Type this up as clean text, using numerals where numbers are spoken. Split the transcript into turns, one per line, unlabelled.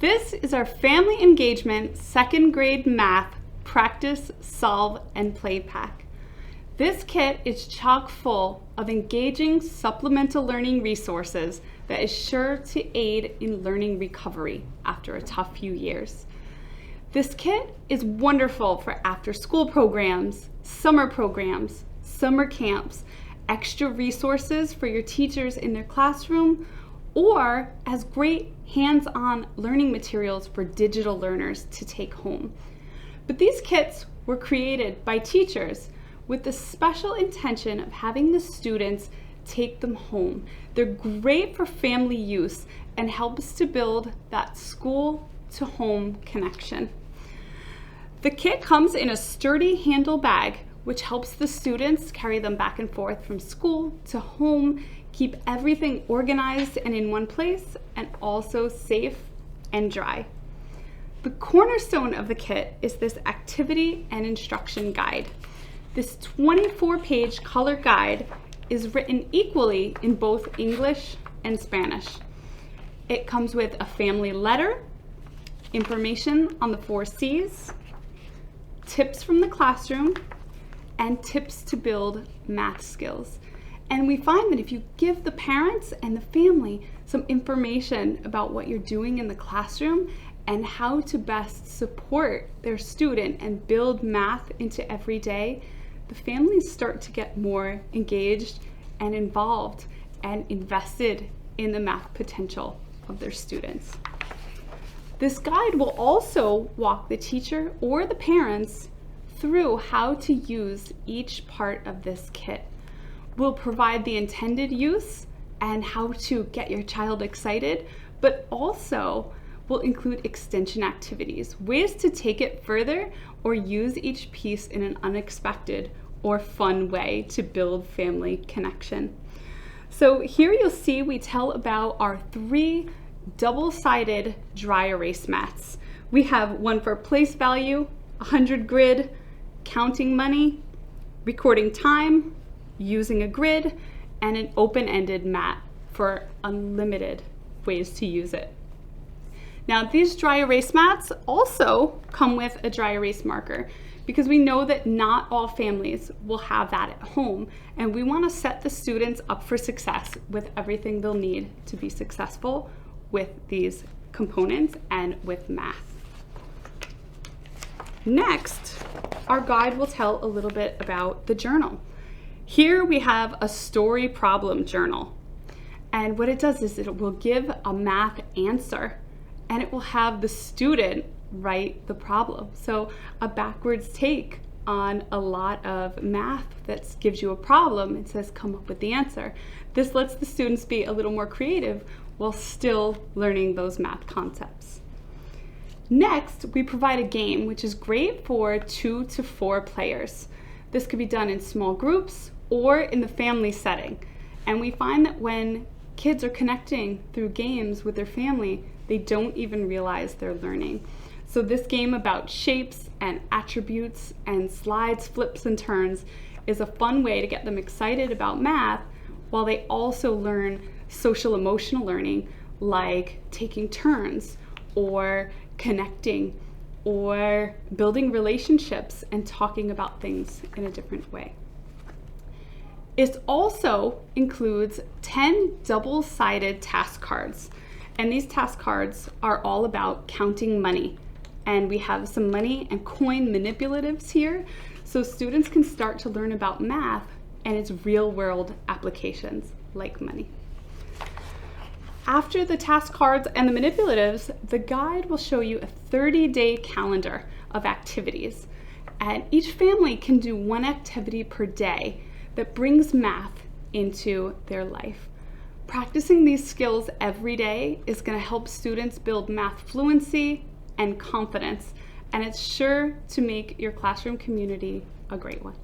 This is our Family Engagement Second Grade Math Practice, Solve, and Play Pack. This kit is chock full of engaging supplemental learning resources that is sure to aid in learning recovery after a tough few years. This kit is wonderful for after-school programs, summer camps, extra resources for your teachers in their classroom, or as great hands-on learning materials for digital learners to take home. But these kits were created by teachers with the special intention of having the students take them home. They're great for family use and helps to build that school to home connection. The kit comes in a sturdy handle bag, which helps the students carry them back and forth from school to home, keep everything organized and in one place, and also safe and dry. The cornerstone of the kit is this activity and instruction guide. This 24-page color guide is written equally in both English and Spanish. It comes with a family letter, information on the 4 C's, tips from the classroom, and tips to build math skills. And we find that if you give the parents and the family some information about what you're doing in the classroom and how to best support their student and build math into every day, the families start to get more engaged and involved and invested in the math potential of their students. This guide will also walk the teacher or the parents through how to use each part of this kit. We'll provide the intended use and how to get your child excited, but also will include extension activities, ways to take it further or use each piece in an unexpected or fun way to build family connection. So here you'll see we tell about our 3 double-sided dry erase mats. We have one for place value, 100 grid, counting money, recording time, using a grid, and an open-ended mat for unlimited ways to use it. Now, these dry erase mats also come with a dry erase marker because we know that not all families will have that at home, and we want to set the students up for success with everything they'll need to be successful with these components and with math. Next, our guide will tell a little bit about the journal. Here we have a story problem journal. And what it does is it will give a math answer and it will have the student write the problem. So a backwards take on a lot of math that gives you a problem. It says come up with the answer. This lets the students be a little more creative while still learning those math concepts. Next, we provide a game which is great for 2 to 4 players. This could be done in small groups or in the family setting. And we find that when kids are connecting through games with their family, they don't even realize they're learning. So this game about shapes and attributes and slides, flips, and turns is a fun way to get them excited about math while they also learn social emotional learning like taking turns or connecting or building relationships and talking about things in a different way. It also includes 10 double-sided task cards, and these task cards are all about counting money. And we have some money and coin manipulatives here, so students can start to learn about math and its real-world applications like money. After the task cards and the manipulatives, the guide will show you a 30-day calendar of activities. And each family can do one activity per day that brings math into their life. Practicing these skills every day is going to help students build math fluency and confidence, and it's sure to make your classroom community a great one.